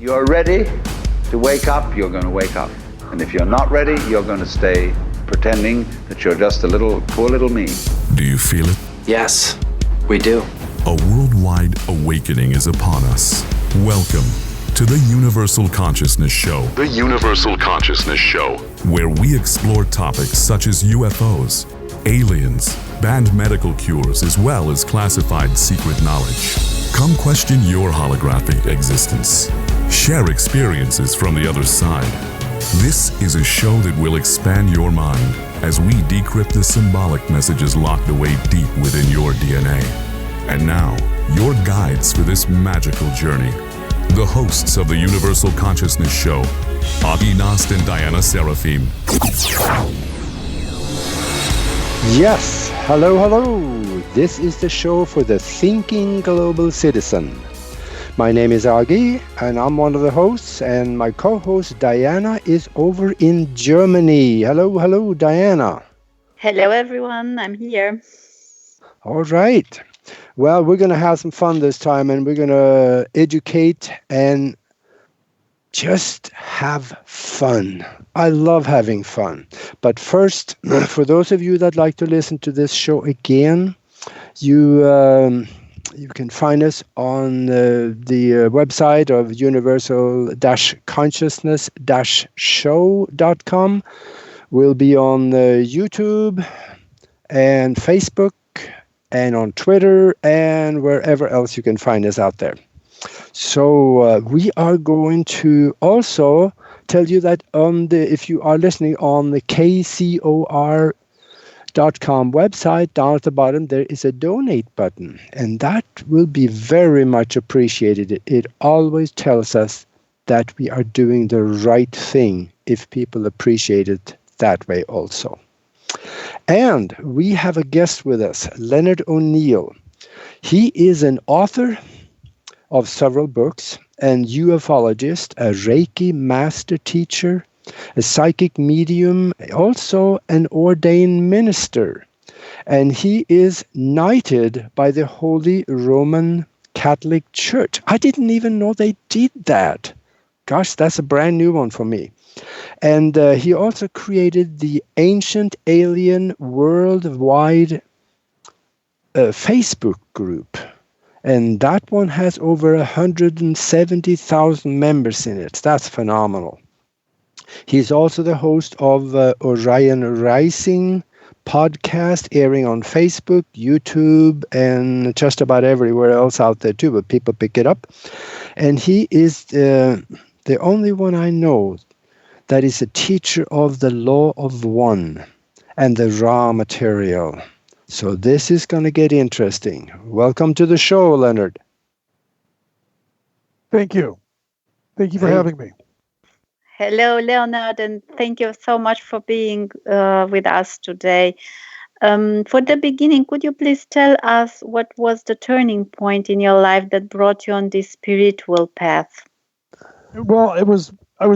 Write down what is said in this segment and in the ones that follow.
you're ready to wake up, you're going to wake up. And if you're not ready, you're going to stay pretending that you're just a poor little me. Do you feel it? Yes, we do. A worldwide awakening is upon us. Welcome to the Universal Consciousness Show. The Universal Consciousness Show. Where we explore topics such as UFOs, aliens, banned medical cures, as well as classified secret knowledge. Come question your holographic existence. Share experiences from the other side. This is a show that will expand your mind as we decrypt the symbolic messages locked away deep within your DNA. And now, your guides for this magical journey. The hosts of the Universal Consciousness Show, Aage, Nost, and Diana Seraphim. Yes, hello. This is the show for the thinking global citizen. My name is Aage, and I'm one of the hosts, and my co-host Diana is over in Germany. Hello, Diana. Hello, everyone. I'm here. All right. Well, we're going to have some fun this time, and we're going to educate and just have fun. I love having fun. But first, for those of you that like to listen to this show again, you can find us on the website of universal-consciousness-show.com. We'll be on YouTube and Facebook and on Twitter and wherever else you can find us out there. So we are going to also tell you that if you are listening on the KCOR.com website, down at the bottom there is a donate button, and that will be very much appreciated. It always tells us that we are doing the right thing if people appreciate it that way also. And we have a guest with us, Leonard O'Neill. He is an author of several books, and ufologist, a Reiki master teacher, a psychic medium, also an ordained minister. And he is knighted by the Holy Roman Catholic Church. I didn't even know they did that. Gosh, that's a brand new one for me. And he also created the Ancient Alien Worldwide Facebook group. And that one has over 170,000 members in it. That's phenomenal. He's also the host of Orion Rising podcast, airing on Facebook, YouTube, and just about everywhere else out there too, but people pick it up. And he is the only one I know that is a teacher of the law of one and the raw material. So this is going to get interesting. Welcome to the show, Leonard. Thank you. Thank you for having me. Hello, Leonard, and thank you so much for being with us today. For the beginning, could you please tell us what was the turning point in your life that brought you on this spiritual path? Well, I was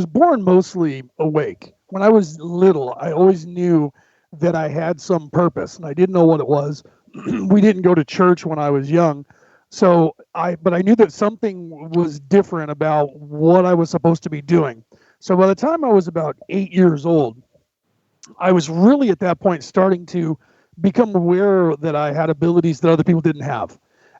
born mostly awake. When I was little, I always knew that I had some purpose, and I didn't know what it was. We didn't go to church when I was young, but I knew that something was different about what I was supposed to be doing. So by the time I was about 8 years old, I was really at that point starting to become aware that I had abilities that other people didn't have.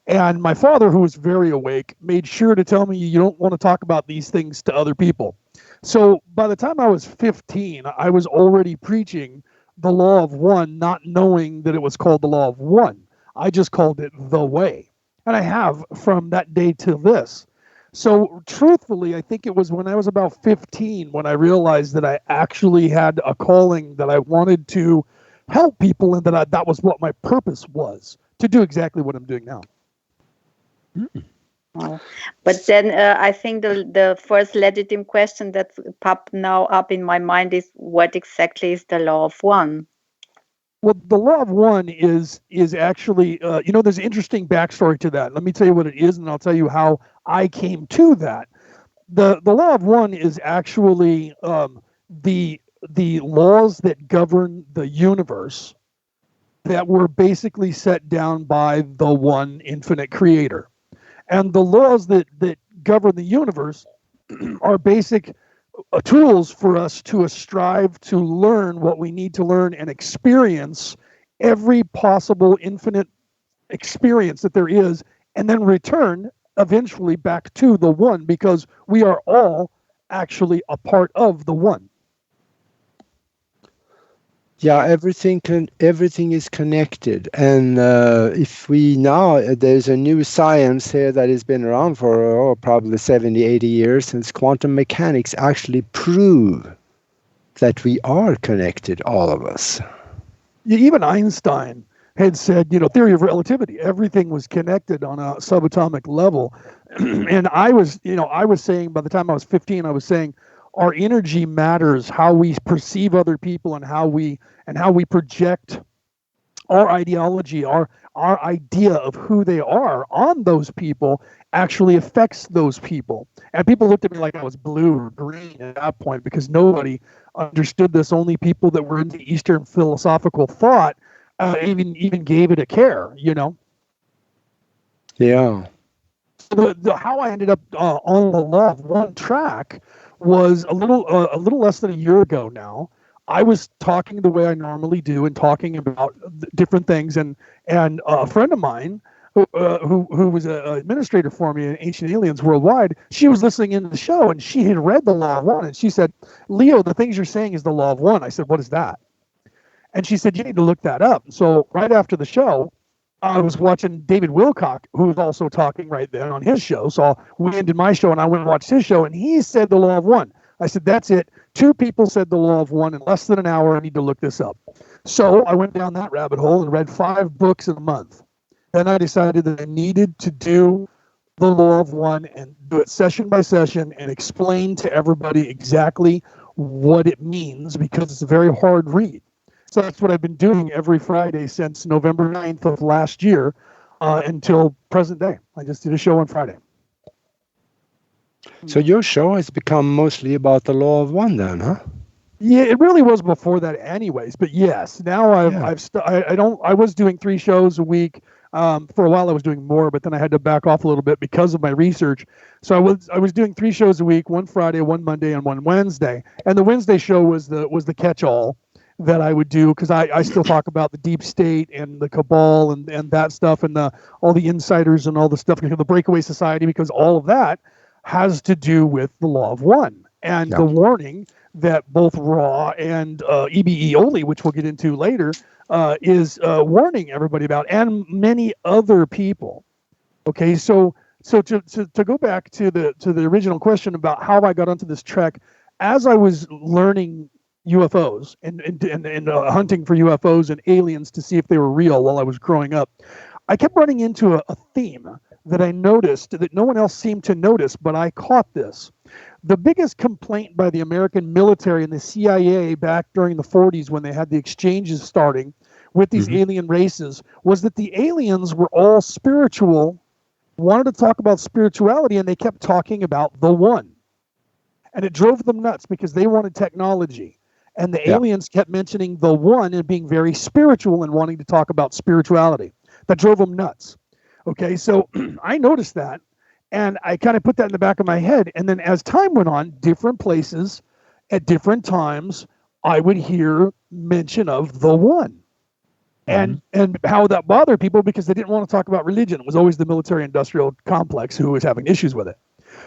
And my father, who was very awake, made sure to tell me, you don't want to talk about these things to other people. So by the time I was 15, I was already preaching the law of one, not knowing that it was called the law of one. I just called it the way. And I have from that day to this. So truthfully, I think it was when I was about 15 when I realized that I actually had a calling that I wanted to help people, and that was what my purpose was, to do exactly what I'm doing now. Oh. But then I think the first legitimate question that popped now up in my mind is, what exactly is the law of one? Well, the law of one is actually, there's an interesting backstory to that. Let me tell you what it is, and I'll tell you how I came to that. The law of one is actually the laws that govern the universe that were basically set down by the one infinite creator. And the laws that govern the universe are basic tools for us to strive to learn what we need to learn and experience every possible infinite experience that there is, and then return eventually back to the one, because we are all actually a part of the one. Yeah, everything is connected, and if we now, there's a new science here that has been around for probably 70, 80 years, since quantum mechanics actually prove that we are connected, all of us. Even Einstein had said, theory of relativity, everything was connected on a subatomic level. And I was saying, by the time I was 15, I was saying, our energy matters, how we perceive other people, and how we project our ideology, our idea of who they are on those people actually affects those people. And people looked at me like I was blue or green at that point, because nobody understood this. Only people that were into Eastern philosophical thought even gave it a care, Yeah. So how I ended up on the Law of One track was a little less than a year ago now. I was talking the way I normally do and talking about different things, and a friend of mine who was an administrator for me in Ancient Aliens Worldwide, she was listening into the show, and she had read the Law of One, and she said, "Leo, the things you're saying is the Law of One." I said, "What is that?" And she said, "You need to look that up." So right after the show, I was watching David Wilcock, who was also talking right then on his show. So we ended my show and I went and watched his show, and he said the Law of One. I said, "That's it. 2 people said the Law of One in less than an hour. I need to look this up." So I went down that rabbit hole and read 5 books in a month. Then I decided that I needed to do the Law of One and do it session by session and explain to everybody exactly what it means, because it's a very hard read. So that's what I've been doing every Friday since November 9th of last year until present day. I just did a show on Friday. So your show has become mostly about the Law of One then, huh? Yeah, it really was before that anyways, but yes, now I was doing 3 shows a week. For a while I was doing more, but then I had to back off a little bit because of my research. So I was doing 3 shows a week, one Friday, one Monday, and one Wednesday. And the Wednesday show was the catch-all that I would do, because I still talk about the deep state and the cabal and that stuff, and all the insiders and all the stuff, the breakaway society, because all of that has to do with the Law of One and the warning that both Ra and EBE Oli, which we'll get into later, is warning everybody about, and many other people. Okay, so to go back to the original question about how I got onto this trek, as I was learning UFOs and hunting for UFOs and aliens to see if they were real while I was growing up, I kept running into a theme that I noticed that no one else seemed to notice, but I caught this. The biggest complaint by the American military and the CIA back during the 40s, when they had the exchanges starting with these alien races, was that the aliens were all spiritual, wanted to talk about spirituality, and they kept talking about the one. And it drove them nuts because they wanted technology. And the aliens kept mentioning the one and being very spiritual and wanting to talk about spirituality. That drove them nuts. Okay, so I noticed that, and I kind of put that in the back of my head. And then as time went on, different places at different times, I would hear mention of the one. And how that bothered people, because they didn't want to talk about religion. It was always the military-industrial complex who was having issues with it.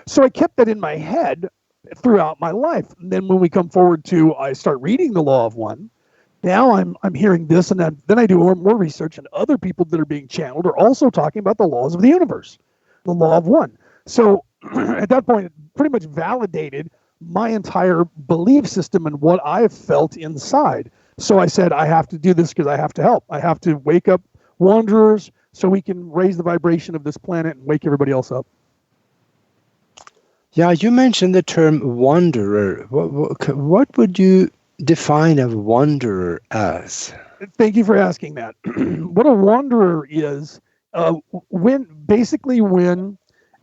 So I kept that in my head throughout my life. And then when we come forward to, I start reading the Law of One, now I'm hearing this, and then I do more research, and other people that are being channeled are also talking about the laws of the universe, the Law of One. So at that point, it pretty much validated my entire belief system and what I've felt inside. So I said, I have to do this because I have to help. I have to wake up wanderers so we can raise the vibration of this planet and wake everybody else up. Yeah, you mentioned the term wanderer. What would you define a wanderer as? Thank you for asking that. What a wanderer is, when,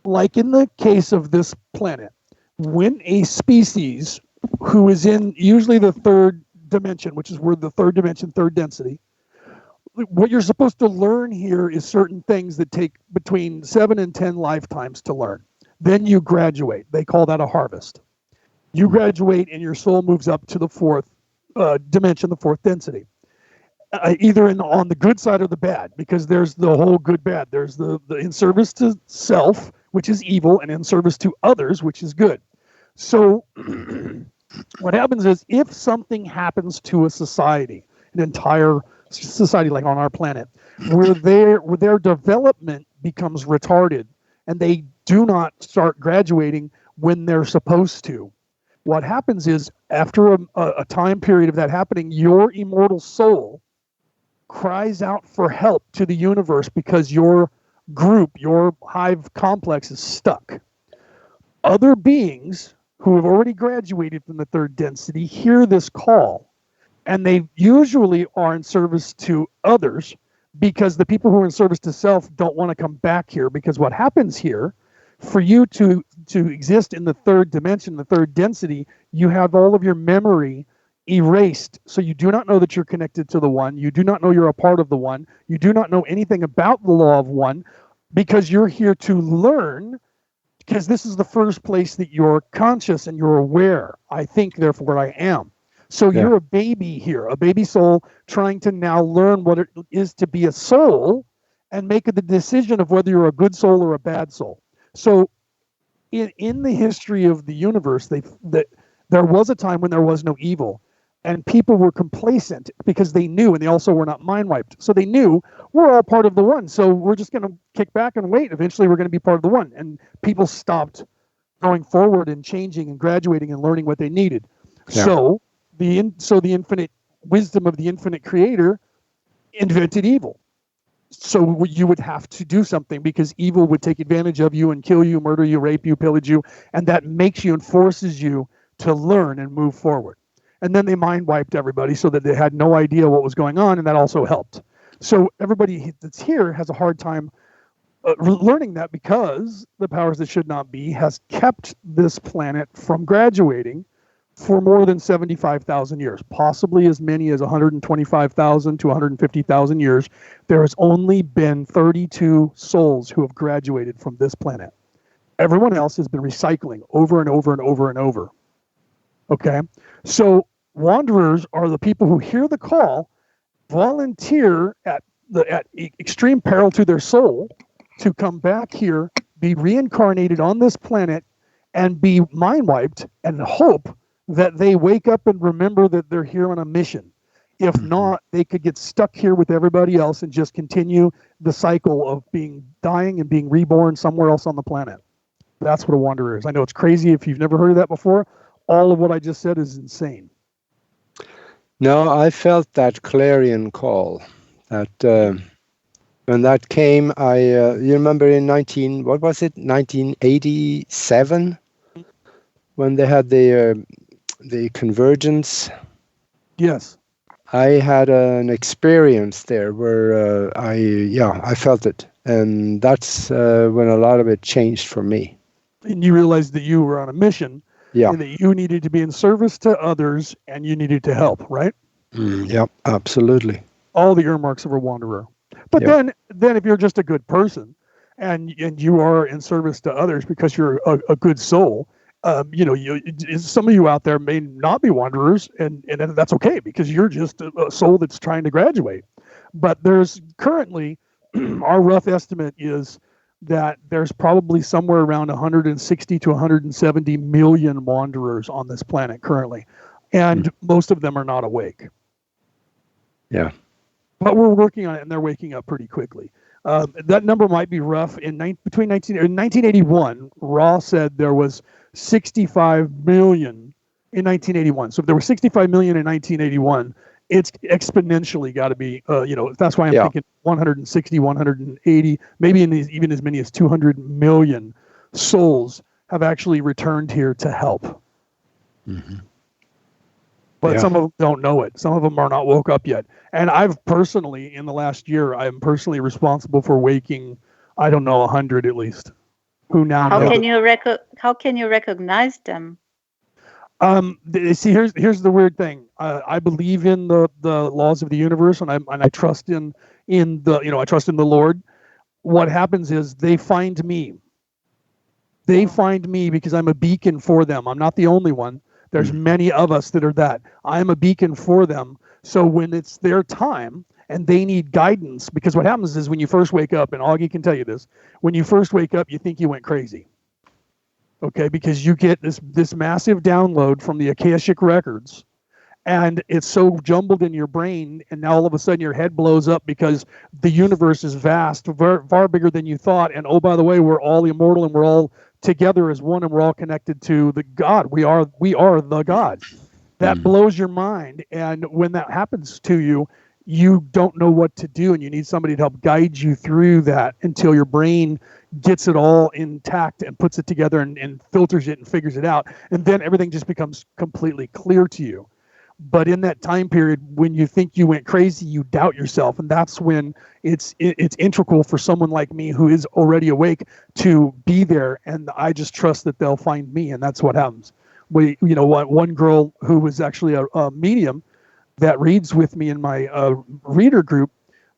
like in the case of this planet, when a species who is in usually the 3rd dimension, which is where the 3rd dimension, 3rd density, what you're supposed to learn here is certain things that take between 7 and 10 lifetimes to learn. Then you graduate. They call that a harvest. You graduate and your soul moves up to the fourth dimension, the fourth density. Either on the good side or the bad, because there's the whole good bad. There's the in service to self, which is evil, and in service to others, which is good. So what happens is, if something happens to a society, an entire society like on our planet, where their development becomes retarded and they do not start graduating when they're supposed to, what happens is, after a time period of that happening, your immortal soul cries out for help to the universe because your group, your hive complex is stuck. Other beings who have already graduated from the third density hear this call, and they usually are in service to others, because the people who are in service to self don't want to come back here, because what happens here, for you to exist in the third dimension, the third density, you have all of your memory erased. So you do not know that you're connected to the one. You do not know you're a part of the one. You do not know anything about the law of one, because you're here to learn, because this is the first place that you're conscious and you're aware. I think, therefore I am. So you're a baby here, a baby soul trying to now learn what it is to be a soul and make the decision of whether you're a good soul or a bad soul. So in the history of the universe, there was a time when there was no evil, and people were complacent because they knew, and they also were not mind wiped. So they knew, we're all part of the one, so we're just going to kick back and wait. Eventually we're going to be part of the one. And people stopped going forward and changing and graduating and learning what they needed. Yeah. So the infinite wisdom of the infinite creator invented evil. So you would have to do something, because evil would take advantage of you and kill you, murder you, rape you, pillage you, and that makes you and forces you to learn and move forward. And then they mind wiped everybody so that they had no idea what was going on, and that also helped. So everybody that's here has a hard time learning that, because the powers that should not be has kept this planet from graduating for more than 75,000 years, possibly as many as 125,000 to 150,000 years. There has only been 32 souls who have graduated from this planet. Everyone else has been recycling over and over and over and over. Okay? So wanderers are the people who hear the call, volunteer at extreme peril to their soul to come back here, be reincarnated on this planet, and be mind wiped, and hope that they wake up and remember that they're here on a mission. If not, they could get stuck here with everybody else and just continue the cycle of dying and being reborn somewhere else on the planet. That's what a wanderer is. I know it's crazy if you've never heard of that before. All of what I just said is insane. No, I felt that clarion call. That when that came, you remember in 1987, when they had the convergence. Yes. I had an experience there where I felt it, and that's when a lot of it changed for me. And you realized that you were on a mission, yeah, and that you needed to be in service to others, and you needed to help, right? Yeah, absolutely. All the earmarks of a wanderer. But then if you're just a good person, and you are in service to others because you're a good soul, some of you out there may not be wanderers, and that's okay, because you're just a soul that's trying to graduate. But there's currently, our rough estimate is that there's probably somewhere around 160 to 170 million wanderers on this planet currently, and most of them are not awake. Yeah. But we're working on it, and they're waking up pretty quickly. That number might be rough. In 1981, Ra said there was 65 million in 1981. So if there were 65 million in 1981, it's exponentially got to be, that's why I'm thinking 160, 180, maybe even as many as 200 million souls have actually returned here to help. Mm-hmm. But some of them don't know it. Some of them are not woke up yet. And I've personally, in the last year, I'm personally responsible for waking, 100 at least. Who now How can you recognize them? See, here's the weird thing. I believe in the laws of the universe, and I trust in the I trust in the Lord. What happens is they find me. They find me because I'm a beacon for them. I'm not the only one. There's many of us that are that. I'm a beacon for them. So when it's their time and they need guidance, because what happens is when you first wake up, and Aage can tell you this, when you first wake up, you think you went crazy. Okay, because you get this massive download from the Akashic records, and it's so jumbled in your brain, and now all of a sudden your head blows up because the universe is vast, far bigger than you thought, and oh, by the way, we're all immortal and we're all together as one, and we're all connected to the God. We are the God. That blows your mind, and when that happens to you, you don't know what to do, and you need somebody to help guide you through that until your brain gets it all intact and puts it together and filters it and figures it out, and then everything just becomes completely clear to you. But in that time period, when you think you went crazy, you doubt yourself, and that's when it's integral for someone like me who is already awake to be there, and I just trust that they'll find me, and that's what happens. One girl who was actually a medium that reads with me in my reader group,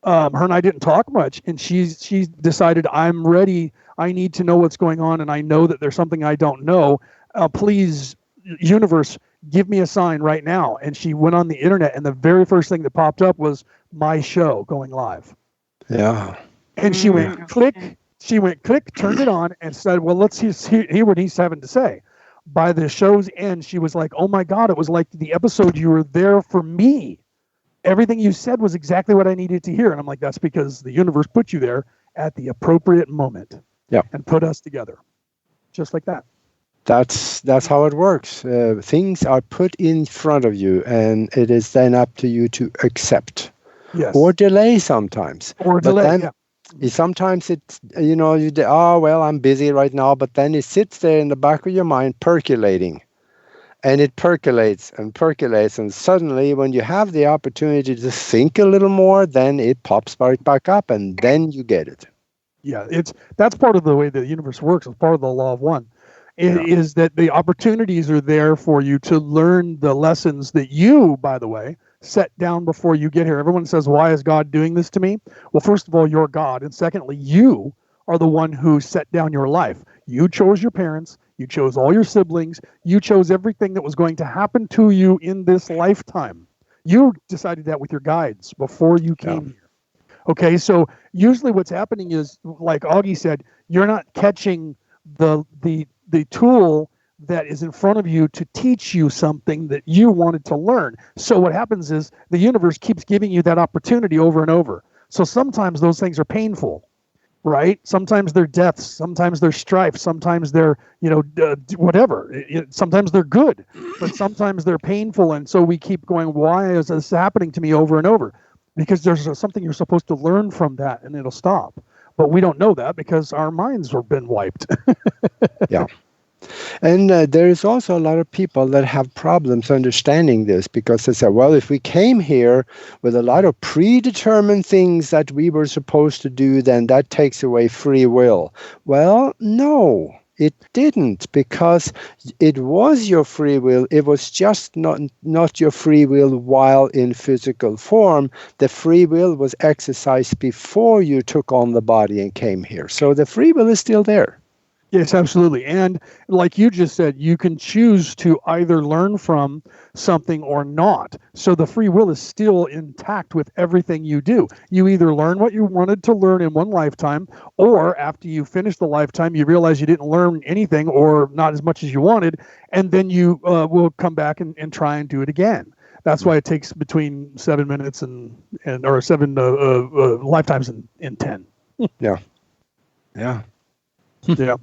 her and I didn't talk much, and she decided, I'm ready. I need to know what's going on, and I know that there's something I don't know. Please, universe, give me a sign right now. And she went on the internet, and the very first thing that popped up was my show going live. Yeah. And she went click. She went click, turned it on, and said, well, let's hear what he's having to say. By the show's end, she was like, oh my God, it was like the episode you were there for me. Everything you said was exactly what I needed to hear. And I'm like, that's because the universe put you there at the appropriate moment. Yeah. And put us together. Just like that. That's how it works. Things are put in front of you, and it is then up to you to accept. Yes. Or delay sometimes. Sometimes it's, I'm busy right now, but then it sits there in the back of your mind percolating. And it percolates, and suddenly when you have the opportunity to think a little more, then it pops right back up, and then you get it. Yeah, that's part of the way the universe works. It's part of the law of one. Is that the opportunities are there for you to learn the lessons that you, by the way, set down before you get here. Everyone says, why is God doing this to me? Well, first of all, you're God. And secondly, you are the one who set down your life. You chose your parents. You chose all your siblings. You chose everything that was going to happen to you in this lifetime. You decided that with your guides before you came here. Okay, so usually what's happening is, like Aage said, you're not catching the tool that is in front of you to teach you something that you wanted to learn. So what happens is the universe keeps giving you that opportunity over and over. So sometimes those things are painful, right? Sometimes they're deaths, sometimes they're strife, sometimes they're, whatever. Sometimes they're good, but sometimes they're painful. And so we keep going, why is this happening to me over and over? Because there's something you're supposed to learn from that, and it'll stop. But we don't know that because our minds have been wiped. Yeah. And there is also a lot of people that have problems understanding this, because they say, well, if we came here with a lot of predetermined things that we were supposed to do, then that takes away free will. Well, no, it didn't, because it was your free will. It was just not your free will while in physical form. The free will was exercised before you took on the body and came here. So the free will is still there. Yes, absolutely. And like you just said, you can choose to either learn from something or not. So the free will is still intact with everything you do. You either learn what you wanted to learn in one lifetime, or after you finish the lifetime, you realize you didn't learn anything or not as much as you wanted, and then you will come back and try and do it again. That's why it takes between 7 minutes or 7 lifetimes and 10. Yeah. Yeah. Yeah.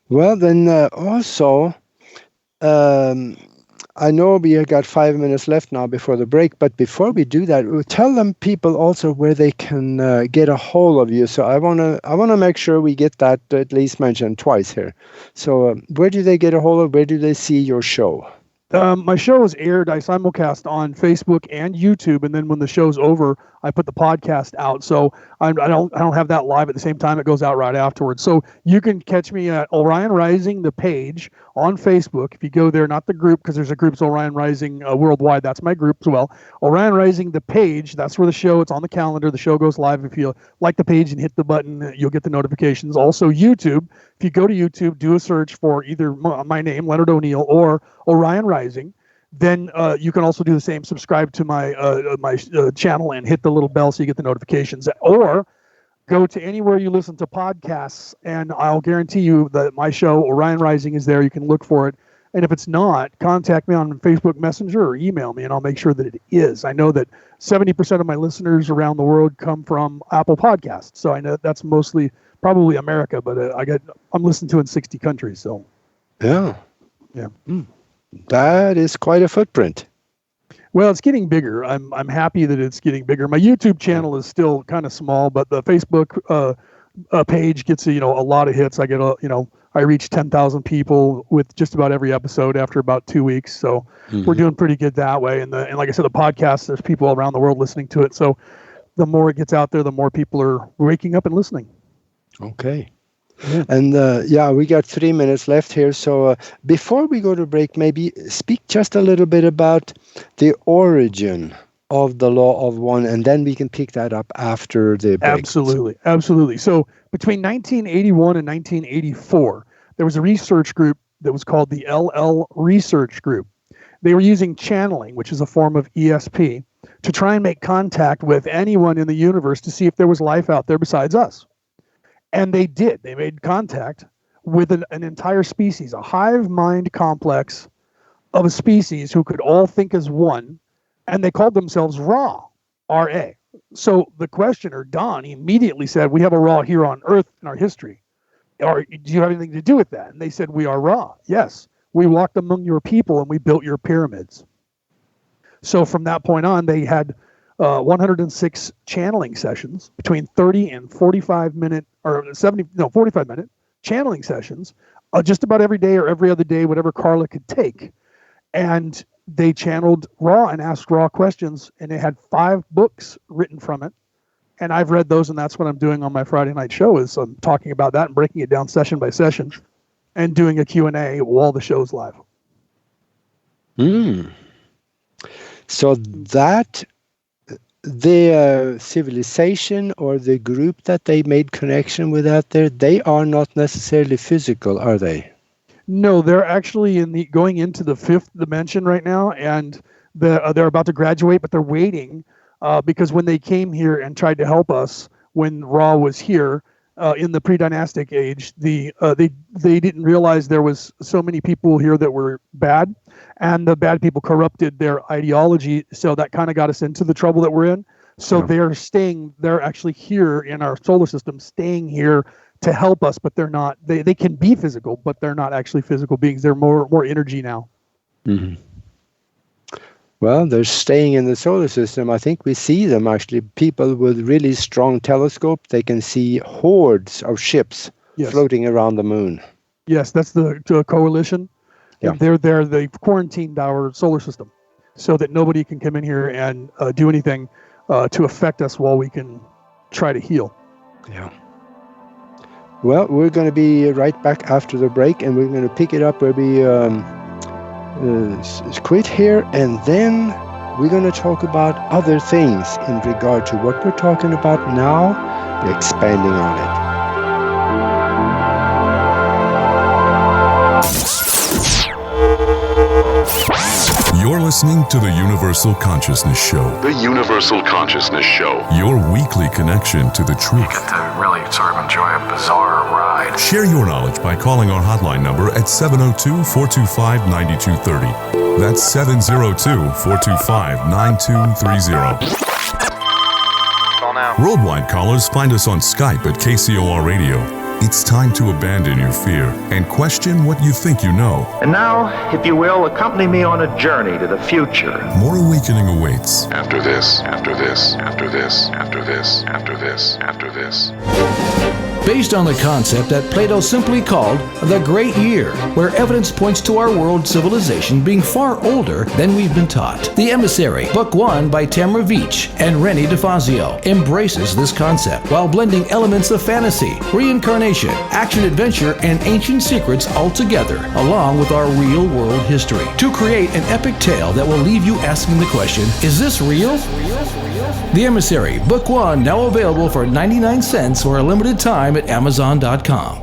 Well, then also, I know we have got 5 minutes left now before the break, but before we do that, we'll tell them people also where they can get a hold of you. So I wanna make sure we get that at least mentioned twice here. So where do they get a hold of? Where do they see your show? My show is aired. I simulcast on Facebook and YouTube, and then when the show's over, I put the podcast out. So I don't have that live at the same time. It goes out right afterwards. So you can catch me at Orion Rising, the page, on Facebook. If you go there, not the group, because there's a group, Orion Rising Worldwide. That's my group as well. Orion Rising, the page, that's where the show, it's on the calendar. The show goes live. If you like the page and hit the button, you'll get the notifications. Also, YouTube. If you go to YouTube, do a search for either my name, Leonard O'Neill, or Orion Rising. Then you can also do the same. Subscribe to my channel and hit the little bell so you get the notifications. Or go to anywhere you listen to podcasts, and I'll guarantee you that my show, Orion Rising, is there. You can look for it. And if it's not, contact me on Facebook Messenger or email me, and I'll make sure that it is. I know that 70% of my listeners around the world come from Apple Podcasts. So I know that's mostly probably America, but I'm listened to in 60 countries. So Yeah. yeah. That is quite a footprint. Well, it's getting bigger. I'm happy that it's getting bigger. My YouTube channel is still kind of small, but the Facebook page gets a lot of hits. I get I reach 10,000 people with just about every episode after about 2 weeks. So we're doing pretty good that way. And like I said, the podcast, there's people around the world listening to it. So the more it gets out there, the more people are waking up and listening. Okay. Yeah. And we got 3 minutes left here. So before we go to break, maybe speak just a little bit about the origin of the law of one, and then we can pick that up after the break. Absolutely. So between 1981 and 1984, there was a research group that was called the LL Research Group. They were using channeling, which is a form of ESP, to try and make contact with anyone in the universe to see if there was life out there besides us. And they did. They made contact with an entire species, a hive mind complex of a species who could all think as one, and they called themselves Ra, R-A. So the questioner, Don, immediately said, we have a Ra here on Earth in our history. Or do you have anything to do with that? And they said, we are Ra. Yes, we walked among your people and we built your pyramids. So from that point on, they had 106 channeling sessions between 30 and 45 minute channeling sessions just about every day or every other day, whatever Carla could take. And they channeled Ra and asked Ra questions, and it had 5 books written from it. And I've read those, and that's what I'm doing on my Friday night show is I'm talking about that and breaking it down session by session and doing a Q&A while the show's live. So that the civilization or the group that they made connection with out there, they are not necessarily physical, are they? No, they're actually going into the 5th dimension right now, and they're about to graduate, but they're waiting because when they came here and tried to help us when Ra was here in the pre-dynastic age, they didn't realize there was so many people here that were bad, and the bad people corrupted their ideology, so that kind of got us into the trouble that we're in. So they're actually here in our solar system, staying here to help us, but they're not. They can be physical, but they're not actually physical beings. They're more energy now. Mm-hmm. Well, they're staying in the solar system. I think we see them actually. People with really strong telescope, they can see hordes of ships floating around the moon. Yes, that's the coalition. Yeah. And they're there. They've quarantined our solar system so that nobody can come in here and do anything to affect us while we can try to heal. Yeah. Well, we're going to be right back after the break, and we're going to pick it up where we quit here, and then we're going to talk about other things in regard to what we're talking about now, expanding on it. You're listening to the Universal Consciousness Show. The Universal Consciousness Show. Your weekly connection to the truth. You get to really sort of enjoy a bizarre ride. Share your knowledge by calling our hotline number at 702-425-9230. That's 702-425-9230. Call now. Worldwide callers find us on Skype at KCOR Radio. It's time to abandon your fear and question what you think you know. And now, if you will, accompany me on a journey to the future. More awakening awaits. After this, after this, after this, after this, after this, after this. based on the concept that Plato simply called the Great Year, where evidence points to our world civilization being far older than we've been taught. The Emissary, Book 1 by Tamra Veach and Rennie DeFazio, embraces this concept while blending elements of fantasy, reincarnation, action-adventure, and ancient secrets all together, along with our real-world history, to create an epic tale that will leave you asking the question, is this real? The Emissary, Book 1, now available for 99 cents for a limited time at Amazon.com.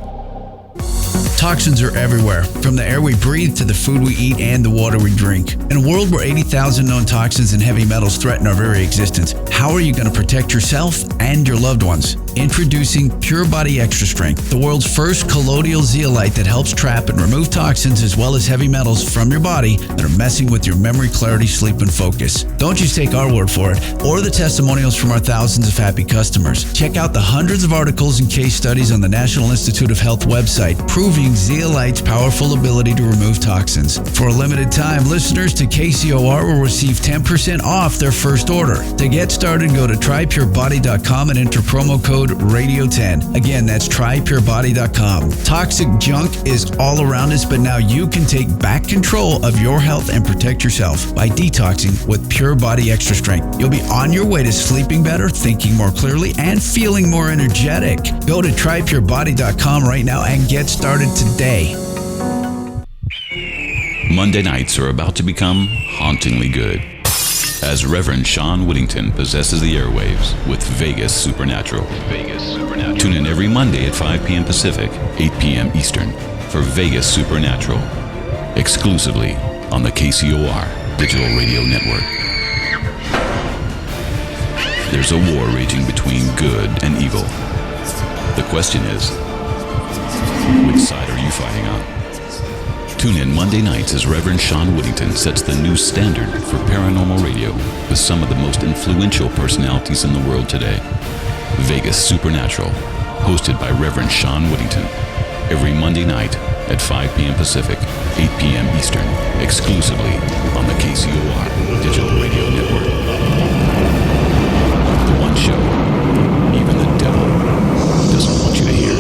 Toxins are everywhere, from the air we breathe to the food we eat and the water we drink. In a world where 80,000 known toxins and heavy metals threaten our very existence, how are you going to protect yourself and your loved ones? Introducing Pure Body Extra Strength, the world's first colloidal zeolite that helps trap and remove toxins as well as heavy metals from your body that are messing with your memory, clarity, sleep, and focus. Don't just take our word for it or the testimonials from our thousands of happy customers. Check out the hundreds of articles and case studies on the National Institute of Health website proving zeolite's powerful ability to remove toxins. For a limited time, listeners to KCOR will receive 10% off their first order. To get started, go to trypurebody.com and enter promo code RADIO10. Again, that's trypurebody.com. Toxic junk is all around us, but now you can take back control of your health and protect yourself by detoxing with Pure Body Extra Strength. You'll be on your way to sleeping better, thinking more clearly, and feeling more energetic. Go to trypurebody.com right now and get started today. Monday nights are about to become hauntingly good, as Reverend Sean Whittington possesses the airwaves with Vegas Supernatural. Tune in every Monday at 5 p.m. Pacific, 8 p.m. Eastern for Vegas Supernatural, exclusively on the KCOR Digital Radio Network. There's a war raging between good and evil. The question is, which side are you fighting on? Tune in Monday nights as Reverend Sean Whittington sets the new standard for paranormal radio with some of the most influential personalities in the world today. Vegas Supernatural, hosted by Reverend Sean Whittington, every Monday night at 5 p.m. Pacific, 8 p.m. Eastern, exclusively on the KCOR Digital Radio Network. The one show even the devil doesn't want you to hear.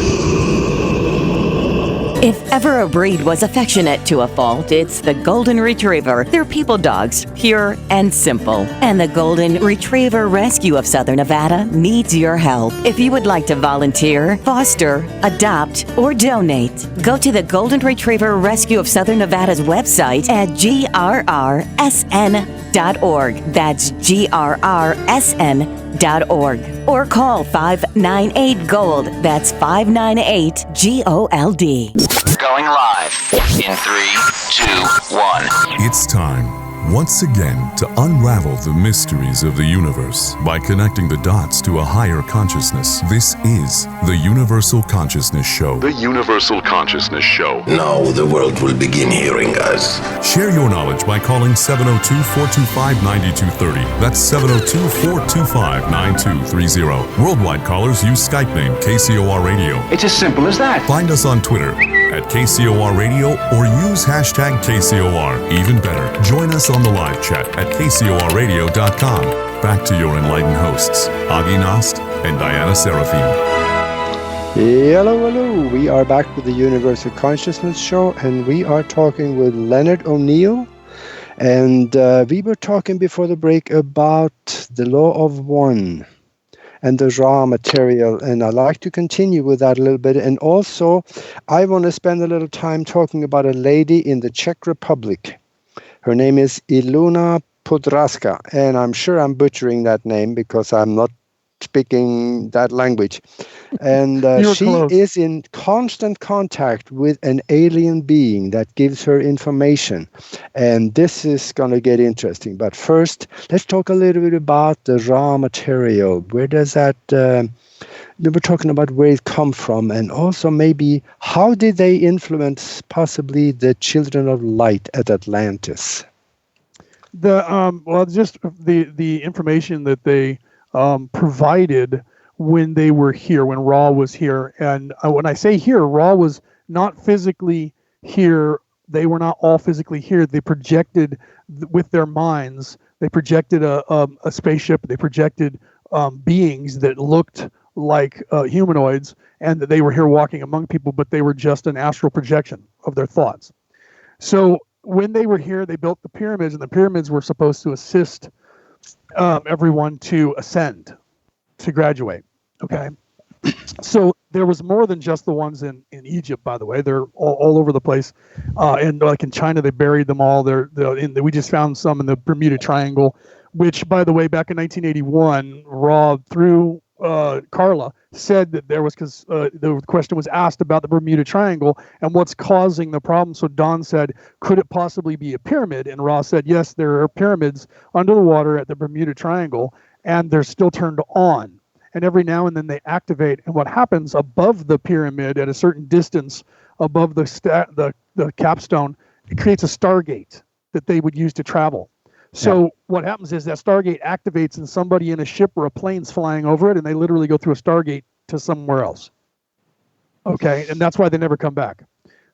If ever a breed was affectionate to a fault, it's the Golden Retriever. They're people dogs, pure and simple. And the Golden Retriever Rescue of Southern Nevada needs your help. If you would like to volunteer, foster, adopt, or donate, go to the Golden Retriever Rescue of Southern Nevada's website at grrsn.org. That's grrsn.org. Or call 598-GOLD. That's 598-GOLD. Going live in 3, 2, 1. It's time, once again, to unravel the mysteries of the universe by connecting the dots to a higher consciousness. This is the Universal Consciousness Show. The Universal Consciousness Show. Now the world will begin hearing us. Share your knowledge by calling 702-425-9230. That's 702-425-9230. Worldwide callers use Skype name KCOR Radio. It's as simple as that. Find us on Twitter at KCOR Radio or use hashtag KCOR. Even better, join us on the live chat at KCORradio.com. Back to your enlightened hosts, Aage Nost and Diana Seraphim. Hello. We are back with the Universal Consciousness Show, and we are talking with Leonard O'Neill. And we were talking before the break about the law of one and the raw material, and I'd like to continue with that a little bit. And also, I want to spend a little time talking about a lady in the Czech Republic. Her name is Ilona Podraska, and I'm sure I'm butchering that name because I'm not speaking that language. And she is in constant contact with an alien being that gives her information. And this is going to get interesting. But first, let's talk a little bit about the raw material. Where does that... you were talking about where it come from, and also maybe how did they influence possibly the children of light at Atlantis? The information that they provided when they were here, when Ra was here. And when I say here, Ra was not physically here. They were not all physically here. They projected with their minds. They projected a spaceship. They projected beings that looked like humanoids, and that they were here walking among people, but they were just an astral projection of their thoughts. So when they were here, they built the pyramids, and the pyramids were supposed to assist everyone to ascend, to graduate. Okay. So there was more than just the ones in Egypt, by the way. They're all over the place. And like in China, they buried them all. We just found some in the Bermuda Triangle, which, by the way, back in 1981, Rob, through Carla, said that there was, because the question was asked about the Bermuda Triangle and what's causing the problem. So Don said, could it possibly be a pyramid? And Ross said, yes, there are pyramids under the water at the Bermuda Triangle, and they're still turned on. And every now and then they activate. And what happens above the pyramid at a certain distance above the capstone, it creates a stargate that they would use to travel. So what happens is that stargate activates, and somebody in a ship or a plane's flying over it, and they literally go through a stargate to somewhere else. Okay, and that's why they never come back.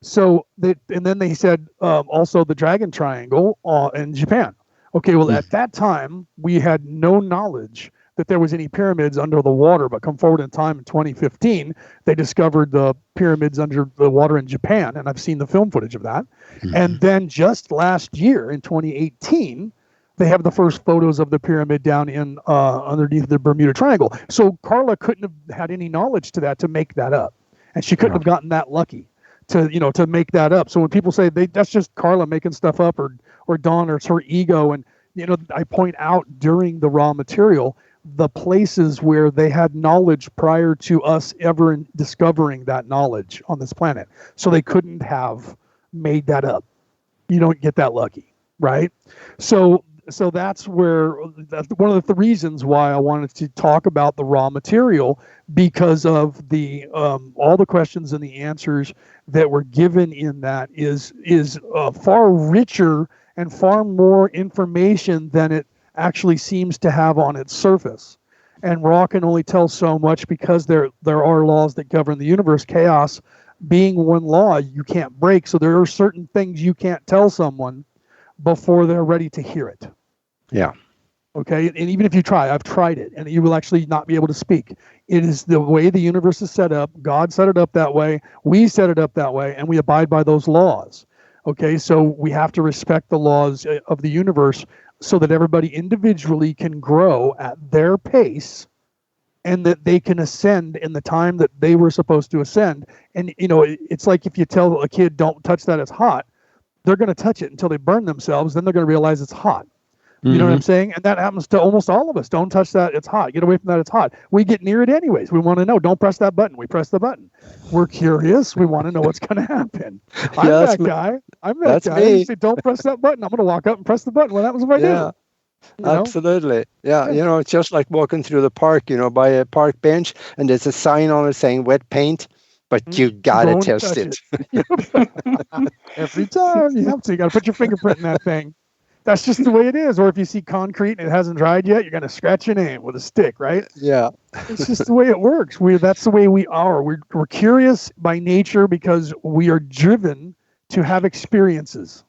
So and then they said also the Dragon Triangle in Japan. Okay, well at that time we had no knowledge that there was any pyramids under the water, but come forward in time in 2015, they discovered the pyramids under the water in Japan, and I've seen the film footage of that. And then just last year in 2018, they have the first photos of the pyramid down in underneath the Bermuda Triangle. So Carla couldn't have had any knowledge to that to make that up, and she couldn't have gotten that lucky to make that up. So when people say that's just Carla making stuff up, or Dawn, or it's her ego, and I point out during the raw material the places where they had knowledge prior to us ever discovering that knowledge on this planet. So they couldn't have made that up. You don't get that lucky, right? So that's that's one of the reasons why I wanted to talk about the raw material, because of the all the questions and the answers that were given in that is far richer and far more information than it actually seems to have on its surface. And Raw can only tell so much, because there are laws that govern the universe, chaos being one law you can't break. So there are certain things you can't tell someone before they're ready to hear it. Yeah. Okay. And even if you try, I've tried it, and you will actually not be able to speak. It is the way the universe is set up. God set it up that way. We set it up that way, and we abide by those laws. Okay. So we have to respect the laws of the universe, so that everybody individually can grow at their pace, and that they can ascend in the time that they were supposed to ascend. And, it's like if you tell a kid, don't touch that, it's hot, they're going to touch it until they burn themselves. Then they're going to realize it's hot. You know what I'm saying? And that happens to almost all of us. Don't touch that, it's hot. Get away from that, it's hot. We get near it anyways. We want to know, don't press that button. We press the button. We're curious. We want to know what's going to happen. I'm that guy. I say, don't press that button. I'm going to walk up and press the button. What happens if I do? Absolutely. Yeah. It's just like walking through the park, by a park bench, and there's a sign on it saying wet paint, but you got to test it. Every time you have to. You got to put your fingerprint in that thing. That's just the way it is. Or if you see concrete and it hasn't dried yet, you're going to scratch your name with a stick, right? Yeah. It's just the way it works. That's the way we are. We're curious by nature, because we are driven to have experiences.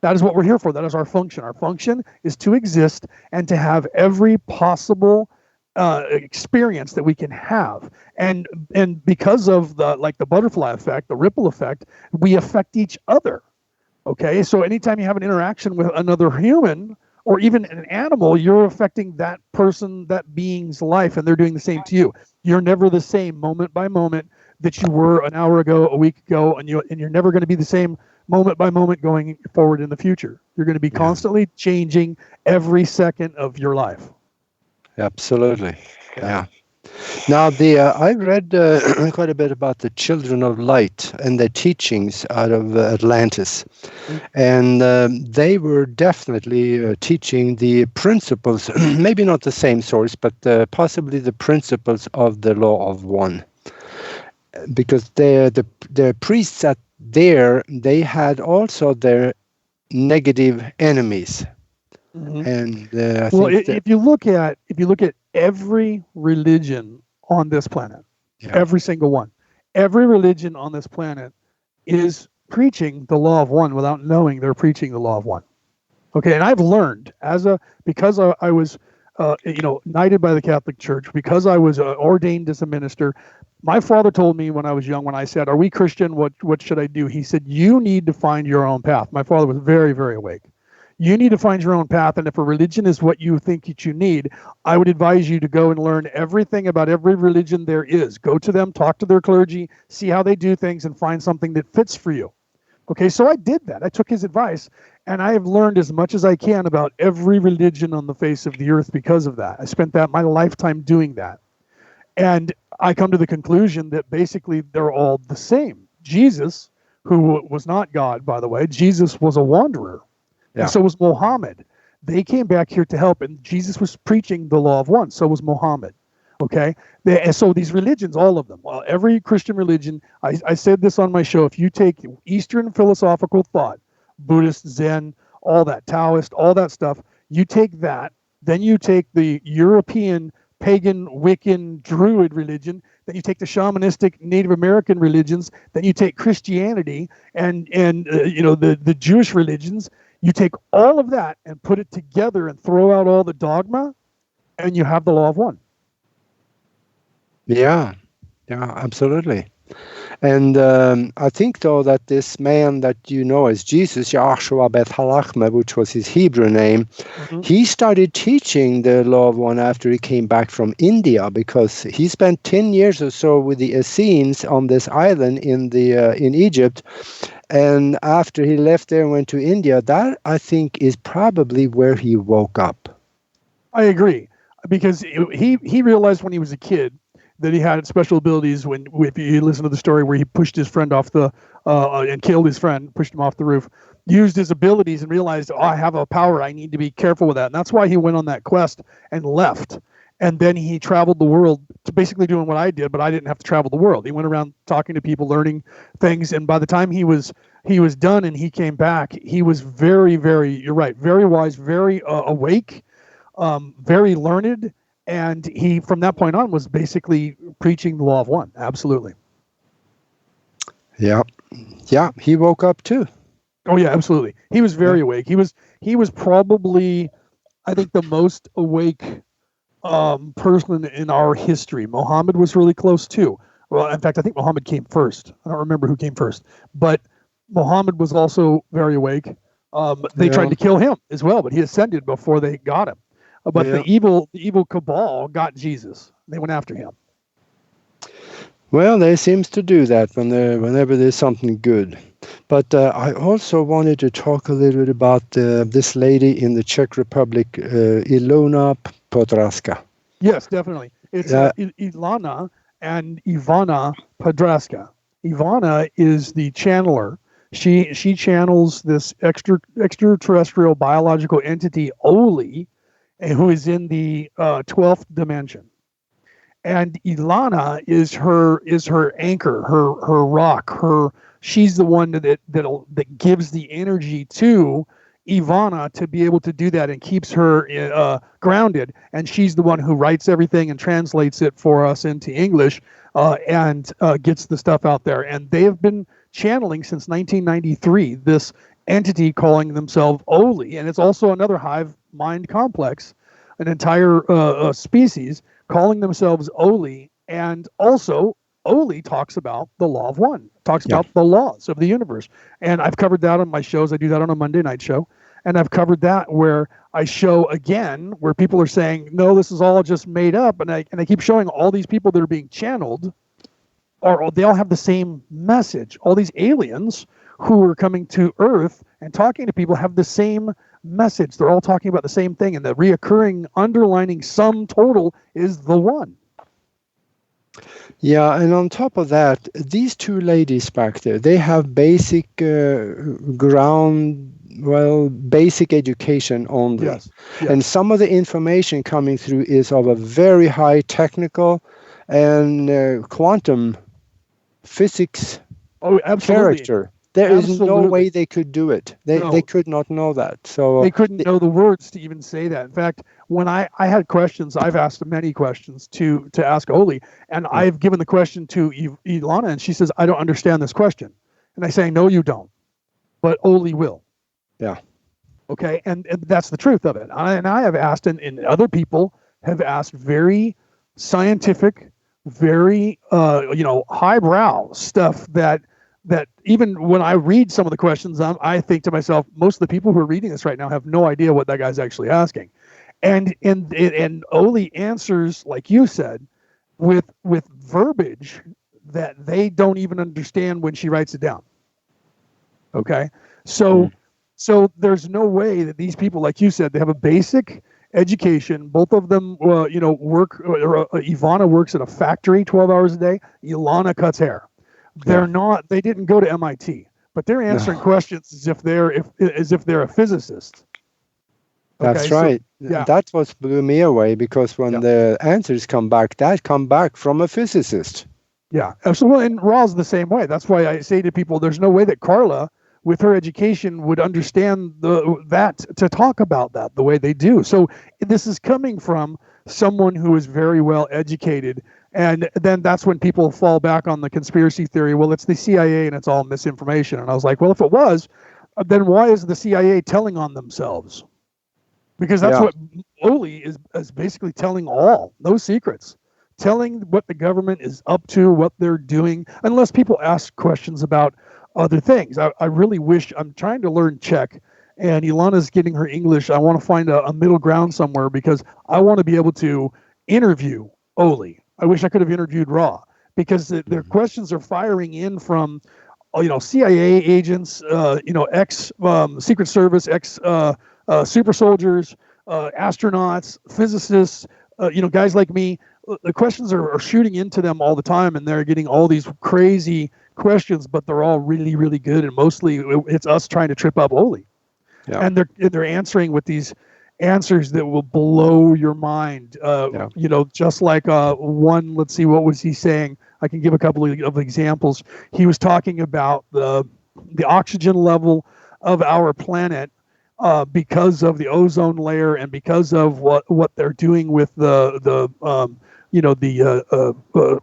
That is what we're here for. That is our function. Our function is to exist and to have every possible experience that we can have. And because of the butterfly effect, the ripple effect, we affect each other. Okay, so anytime you have an interaction with another human or even an animal, you're affecting that person, that being's life, and they're doing the same to you. You're never the same moment by moment that you were an hour ago, a week ago, and you're never going to be the same moment by moment going forward in the future. You're going to be constantly changing every second of your life. Absolutely. Yeah. Now, I read quite a bit about the Children of Light and their teachings out of Atlantis. And they were definitely teaching the principles, maybe not the same source, but possibly the principles of the Law of One. Because the priests they had also their negative enemies. And if you look at every religion on this planet, every single one, every religion on this planet is preaching the Law of One without knowing they're preaching the Law of One. Okay, and I've learned because I was knighted by the Catholic Church, because I was ordained as a minister. My father told me when I was young, when I said, "Are we Christian? What should I do?" He said, "You need to find your own path." My father was very, very awake. You need to find your own path, and if a religion is what you think that you need, I would advise you to go and learn everything about every religion there is. Go to them, talk to their clergy, see how they do things, and find something that fits for you. Okay, so I did that. I took his advice, and I have learned as much as I can about every religion on the face of the earth because of that. I spent my lifetime doing that. And I come to the conclusion that basically they're all the same. Jesus, who was not God, by the way, Jesus was a wanderer. Yeah. And so was Muhammad. They came back here to help, and Jesus was preaching the law of one. So was Muhammad. Okay? And so these religions, all of them, well, every Christian religion, I said this on my show, if you take Eastern philosophical thought, Buddhist, Zen, all that, Taoist, all that stuff, you take that, then you take the European pagan, Wiccan, Druid religion, then you take the shamanistic Native American religions, then you take Christianity and the Jewish religions. You take all of that and put it together and throw out all the dogma, and you have the law of one. Yeah, absolutely. And I think, though, that this man that you know as Jesus, Yahshua Bet Halachma, which was his Hebrew name, he started teaching the law of one after he came back from India, because he spent 10 years or so with the Essenes on this island in Egypt. And after he left there and went to India, that, I think, is probably where he woke up. I agree, because he realized when he was a kid that he had special abilities. If you listen to the story where he pushed his friend off and killed his friend, pushed him off the roof, used his abilities and realized, I have a power, I need to be careful with that. And that's why he went on that quest and left. And then he traveled the world to basically doing what I did, but I didn't have to travel the world. He went around talking to people, learning things. And by the time he was done and he came back, he was very, very, you're right, very wise, very awake, very learned. And he, from that point on, was basically preaching the law of one. Absolutely. Yeah. He woke up too. Oh yeah, absolutely. He was very awake. He was probably, I think, the most awake person in our history. Muhammad was really close too. Well, in fact, I think Muhammad came first. I don't remember who came first, but Muhammad was also very awake. They tried to kill him as well, but he ascended before they got him. But the evil cabal got Jesus. They went after him. Well, they seems to do that whenever there's something good. But I also wanted to talk a little bit about this lady in the Czech Republic, Ilona Podraska. Yes, definitely. It's Ilana and Ivana Podraska. Ivana is the channeler. She channels this extraterrestrial biological entity, Oli, who is in the 12th dimension. And Ilana is her anchor, her rock, she's the one that gives the energy to Ivana to be able to do that and keeps her grounded. And she's the one who writes everything and translates it for us into English and gets the stuff out there. And they have been channeling since 1993 this entity calling themselves Oli, and it's also another hive mind complex, an entire species calling themselves Oli. And also Oli talks about the law of one, talks about the laws of the universe. And I've covered that on my shows. I do that on a Monday night show. And I've covered that where I show again where people are saying, no, this is all just made up. And I keep showing all these people that are being channeled, they all have the same message. All these aliens who are coming to Earth and talking to people have the same message. They're all talking about the same thing. And the reoccurring underlining sum total is the one. Yeah, and on top of that, these two ladies back there, they have basic basic education only. Yes. And some of the information coming through is of a very high technical and quantum physics character. There is no way they could do it. They could not know that. So they couldn't know the words to even say that. In fact, when I had questions, I've asked many questions to ask Oli, and I've given the question to Ilana, and she says, I don't understand this question. And I say, no, you don't. But Oli will. Yeah. Okay, and that's the truth of it. And I have asked, and other people have asked very scientific, very highbrow stuff that even when I read some of the questions, I think to myself, most of the people who are reading this right now have no idea what that guy's actually asking. And Oli answers, like you said, with verbiage that they don't even understand when she writes it down. Okay, so there's no way that these people, like you said, they have a basic education. Both of them, work. Ivana works at a factory 12 hours a day. Ilana cuts hair. They're not. They didn't go to MIT, but they're answering questions as if they're a physicist. That's right. That's what blew me away, because when the answers come back from a physicist. Yeah. So, and Ra's the same way. That's why I say to people, there's no way that Carla, with her education, would understand that to talk about that the way they do. So this is coming from someone who is very well educated. And then that's when people fall back on the conspiracy theory. Well, it's the CIA and it's all misinformation. And I was like, well, if it was, then why is the CIA telling on themselves? Because that's what Oli is basically telling all, no secrets, telling what the government is up to, what they're doing, unless people ask questions about other things. I really wish, I'm trying to learn Czech, and Ilana's getting her English. I want to find a middle ground somewhere, because I want to be able to interview Oli. I wish I could have interviewed Ra, because their questions are firing in from, CIA agents, ex Secret Service, ex super soldiers, astronauts, physicists, guys like me. The questions are shooting into them all the time, and they're getting all these crazy questions, but they're all really, really good. And mostly it's us trying to trip up Oli. Yeah. And they're answering with these answers that will blow your mind. Just like one, let's see, what was he saying? I can give a couple of examples. He was talking about the oxygen level of our planet because of the ozone layer, and because of what they're doing with the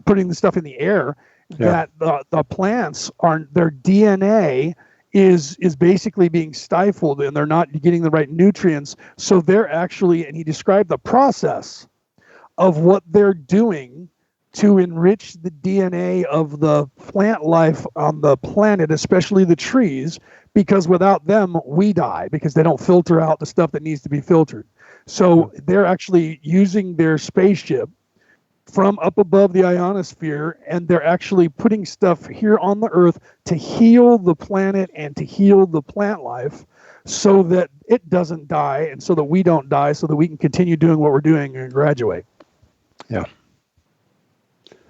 putting the stuff in the air, that the plants their DNA is basically being stifled, and they're not getting the right nutrients. So they're actually, and he described the process of what they're doing to enrich the DNA of the plant life on the planet, especially the trees, because without them, we die, because they don't filter out the stuff that needs to be filtered. So they're actually using their spaceship from up above the ionosphere, and they're actually putting stuff here on the Earth to heal the planet and to heal the plant life, so that it doesn't die, and so that we don't die, so that we can continue doing what we're doing and graduate. Yeah.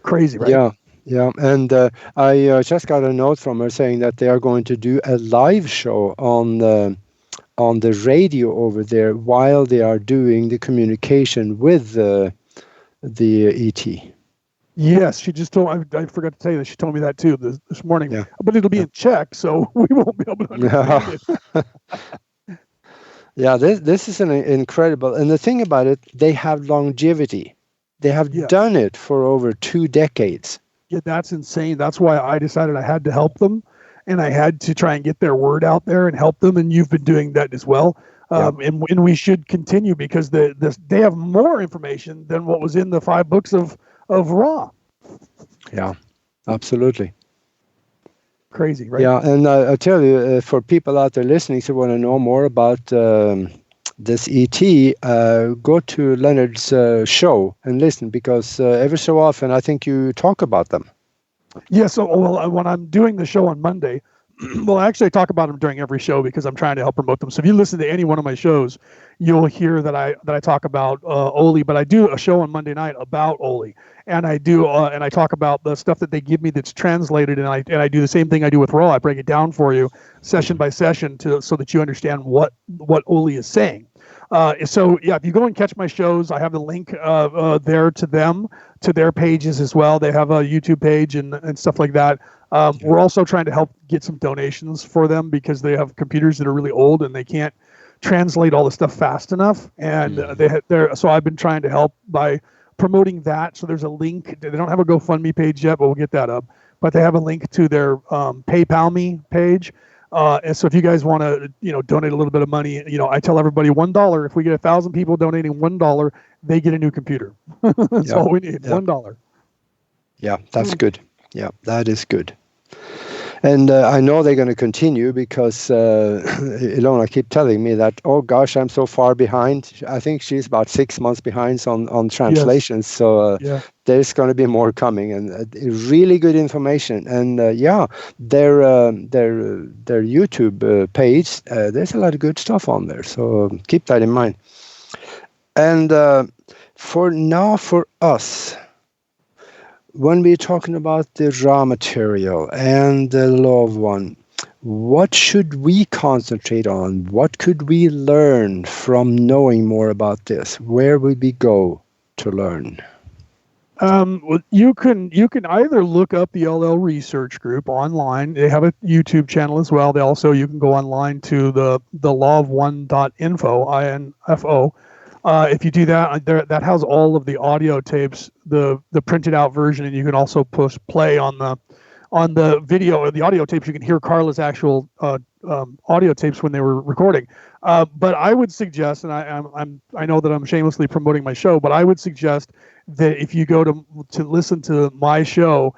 Crazy, right? Yeah. And I just got a note from her saying that they are going to do a live show on the radio over there while they are doing the communication with the ET. Yes, she just told. I forgot to tell you that she told me that too this morning. Yeah. But it'll be in Czech, so we won't be able to understand it. Yeah, this is an incredible. And the thing about it, they have longevity. They have done it for over 2 decades. Yeah, that's insane. That's why I decided I had to help them, and I had to try and get their word out there and help them. And you've been doing that as well. And we should continue, because they have more information than what was in the 5 books of Ra. Yeah, absolutely. Crazy, right? Yeah, and I tell you, for people out there listening who want to know more about this ET, go to Leonard's show and listen, because every so often I think you talk about them. Yeah, so when I'm doing the show on Monday, well, actually I talk about them during every show, because I'm trying to help promote them. So if you listen to any one of my shows, you'll hear that I talk about Oli, but I do a show on Monday night about Oli, and I do and I talk about the stuff that they give me that's translated, and I do the same thing I do with Ra. I break it down for you session by session so that you understand what Oli is saying. So yeah, if you go and catch my shows, I have the link there to them, to their pages as well. They have a YouTube page and stuff like that. We're also trying to help get some donations for them, because they have computers that are really old and they can't translate all the stuff fast enough. And so I've been trying to help by promoting that. So there's a link. They don't have a GoFundMe page yet, but we'll get that up. But they have a link to their PayPal me page. And so if you guys want to, donate a little bit of money, I tell everybody $1. If we get 1,000 people donating $1, they get a new computer. That's all we need. $1. Yeah, that's good. Yeah, that is good. And I know they're going to continue because Ilona keep telling me that, oh gosh, I'm so far behind. I think she's about 6 months behind on translations. Yes. So there's going to be more coming, and really good information. And their YouTube page, there's a lot of good stuff on there. So keep that in mind. And for us, when we're talking about the raw material and the loved one, what should we concentrate on? What could we learn from knowing more about this? Where would we go to learn? Well, you can either look up the LL Research Group online. They have a YouTube channel as well. You can go online to the lawof1.info, INFO. If you do that, that has all of the audio tapes, the printed out version, and you can also push play on the video or the audio tapes. You can hear Carla's actual audio tapes when they were recording. But I would suggest, and I know that I'm shamelessly promoting my show, but I would suggest that if you go to listen to my show,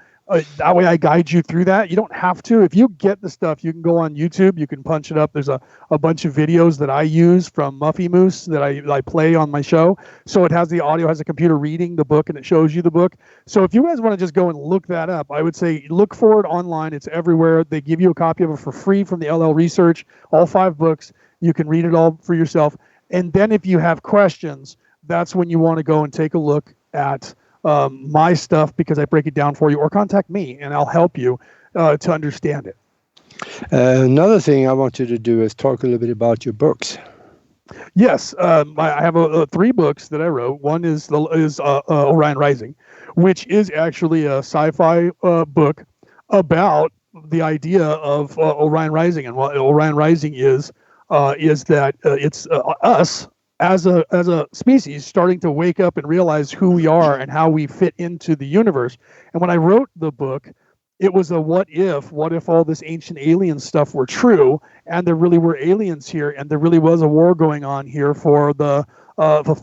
that way I guide you through that. You don't have to. If you get the stuff, you can go on YouTube. You can punch it up. There's a bunch of videos that I use from Muffy Moose that I play on my show. So it has the audio, has a computer reading the book, and it shows you the book. So if you guys want to just go and look that up, I would say look for it online. It's everywhere. They give you a copy of it for free from the LL Research, all 5 books. You can read it all for yourself. And then if you have questions, that's when you want to go and take a look at my stuff, because I break it down for you, or contact me and I'll help you to understand it. Another thing I want you to do is talk a little bit about your books. Yes, I have 3 books that I wrote. One is Orion Rising, which is actually a sci-fi book about the idea of Orion Rising. And what Orion Rising is that it's us as a species starting to wake up and realize who we are and how we fit into the universe. And when I wrote the book, it was a what if all this ancient alien stuff were true, and there really were aliens here, and there really was a war going on here for the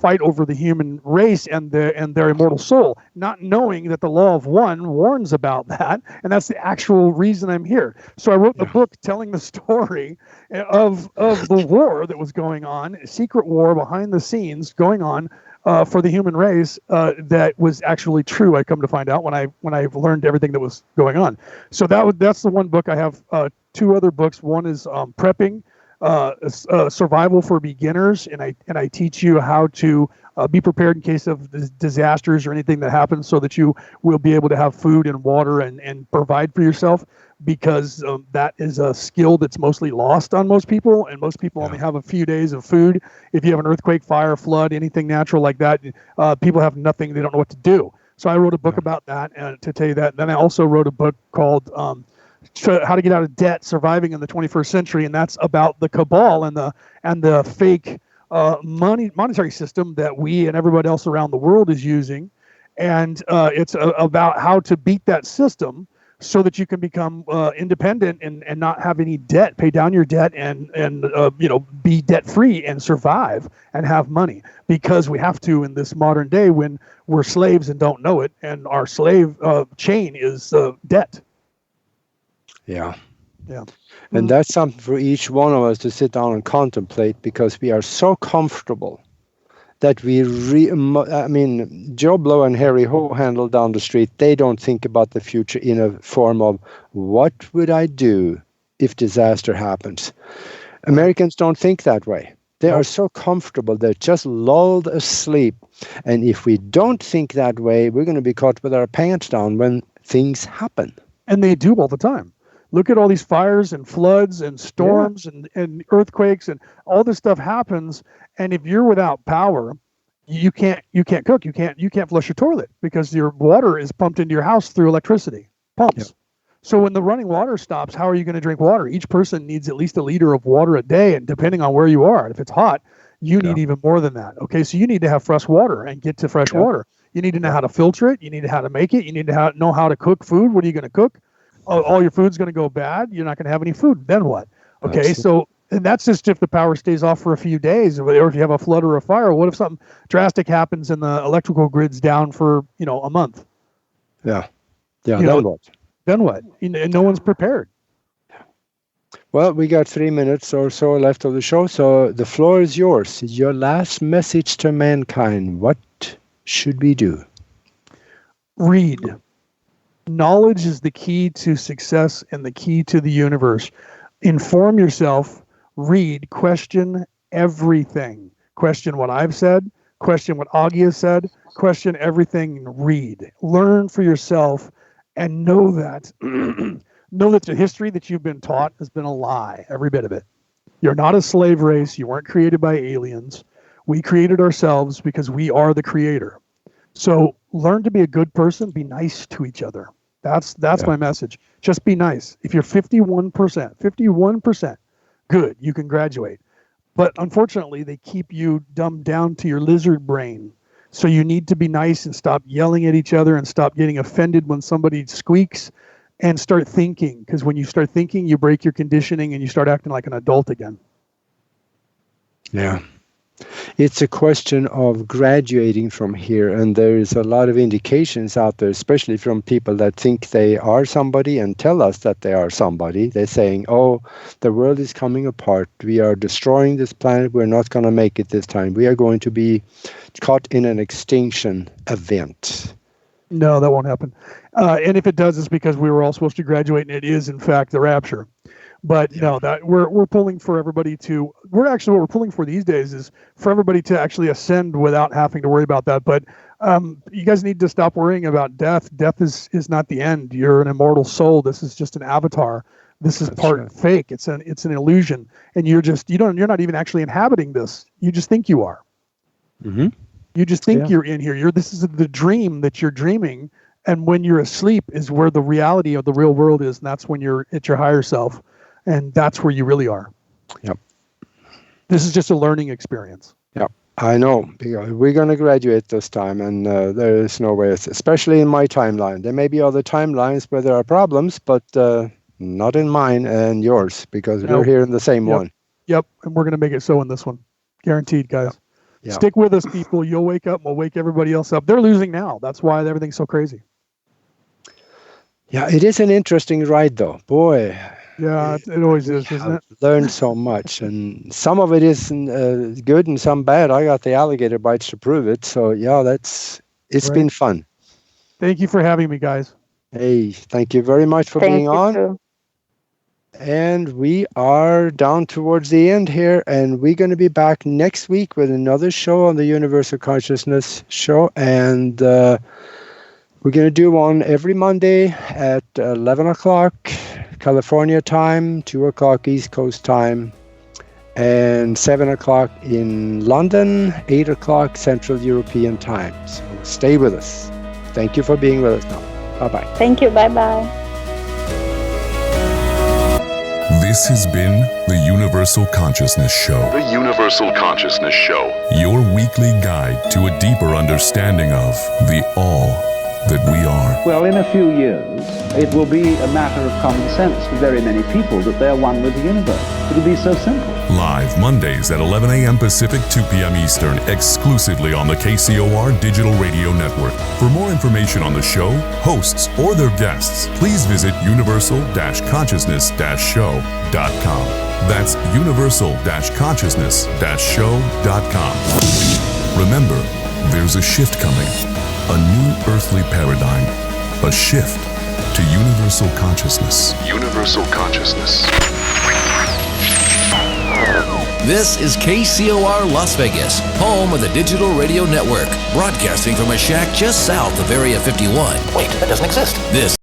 fight over the human race and their immortal soul, not knowing that the Law of One warns about that, and that's the actual reason I'm here. So I wrote the book telling the story of the war that was going on, a secret war behind the scenes going on for the human race that was actually true. I come to find out when I've learned everything that was going on. So that's the one book. I have 2 other books. One is prepping. Survival for beginners, and I teach you how to be prepared in case of disasters or anything that happens, so that you will be able to have food and water and provide for yourself, because that is a skill that's mostly lost on most people, and most people only have a few days of food. If you have an earthquake, fire, flood, anything natural like that, people have nothing. They don't know what to do. So I wrote a book about that, to tell you that. Then I also wrote a book called How to Get Out of Debt, Surviving in the 21st Century, and that's about the cabal and the fake monetary system that we and everybody else around the world is using, and it's about how to beat that system so that you can become independent and not have any debt, pay down your debt, and be debt free and survive and have money, because we have to in this modern day when we're slaves and don't know it, and our slave chain is debt. Yeah. Yeah. And that's something for each one of us to sit down and contemplate, because we are so comfortable that Joe Blow and Harry Ho handle down the street, they don't think about the future in a form of, what would I do if disaster happens? Americans don't think that way. They are so comfortable. They're just lulled asleep. And if we don't think that way, we're going to be caught with our pants down when things happen. And they do all the time. Look at all these fires and floods and storms and earthquakes, and all this stuff happens. And if you're without power, you can't cook. You can't flush your toilet, because your water is pumped into your house through electricity pumps. Yep. So when the running water stops, how are you going to drink water? Each person needs at least a liter of water a day, and depending on where you are, if it's hot, you need even more than that. Okay, so you need to have fresh water and get to fresh water. You need to know how to filter it. You need to know how to make it. You need to know how to cook food. What are you going to cook? All your food's going to go bad. You're not going to have any food. Then what? Okay, so and that's just if the power stays off for a few days, or if you have a flood or a fire. What if something drastic happens and the electrical grid's down for a month? Yeah. Then what? Then what? And no one's prepared. Well, we got 3 minutes or so left of the show, so the floor is yours. Your last message to mankind. What should we do? Read. Knowledge is the key to success and the key to the universe. Inform yourself. Read. Question everything. Question what I've said. Question what Aage has said. Question everything. Read. Learn for yourself, and know that the history that you've been taught has been a lie. Every bit of it. You're not a slave race. You weren't created by aliens. We created ourselves because we are the creator. So learn to be a good person. Be nice to each other. That's my message. Just be nice. If you're 51%, good, you can graduate. But unfortunately, they keep you dumbed down to your lizard brain. So you need to be nice and stop yelling at each other and stop getting offended when somebody squeaks, and start thinking. Because when you start thinking, you break your conditioning and you start acting like an adult again. Yeah. It's a question of graduating from here, and there is a lot of indications out there, especially from people that think they are somebody and tell us that they are somebody. They're saying, oh, the world is coming apart. We are destroying this planet. We're not going to make it this time. We are going to be caught in an extinction event. No, that won't happen. And if it does, it's because we were all supposed to graduate, and it is, in fact, the rapture. But no, that we're pulling for everybody to. What we're pulling for these days is for everybody to actually ascend without having to worry about that. But you guys need to stop worrying about death. Death is not the end. You're an immortal soul. This is just an avatar. This is part fake. It's an illusion, and you're not even actually inhabiting this. You just think you are. Mm-hmm. You just think you're in here. This is the dream that you're dreaming, and when you're asleep is where the reality of the real world is, and that's when you're at your higher self. And that's where you really are. Yep. This is just a learning experience. Yep. I know. We're going to graduate this time, and there is no way, especially in my timeline. There may be other timelines where there are problems, but not in mine and yours, because we're here in the same one. Yep. And we're going to make it so in this one. Guaranteed, guys. Yep. Stick with us, people. You'll wake up, and we'll wake everybody else up. They're losing now. That's why everything's so crazy. Yeah, it is an interesting ride, though. Boy. Yeah, it always is, isn't it? Learned so much, and some of it is good and some bad. I got the alligator bites to prove it. So yeah, it's been fun. Thank you for having me, guys. Hey, thank you very much for being on. Too. And we are down towards the end here, and we're going to be back next week with another show on the Universal Consciousness Show, and we're going to do one every Monday at 11 o'clock. California time, 2 o'clock East Coast time, and 7 o'clock in London, 8 o'clock Central European time. So stay with us. Thank you for being with us now. Bye-bye. Thank you. Bye-bye. This has been the Universal Consciousness Show. The Universal Consciousness Show. Your weekly guide to a deeper understanding of the all that we are. Well, in a few years, it will be a matter of common sense for very many people that they're one with the universe. It'll be so simple. Live Mondays at 11 a.m. Pacific, 2 p.m. Eastern, exclusively on the KCOR Digital Radio Network. For more information on the show, hosts, or their guests, please visit universal-consciousness-show.com. That's universal-consciousness-show.com. Remember, there's a shift coming. A new earthly paradigm. A shift to universal consciousness. Universal consciousness. This is KCOR Las Vegas, home of the Digital Radio Network, broadcasting from a shack just south of Area 51. Wait, that doesn't exist. This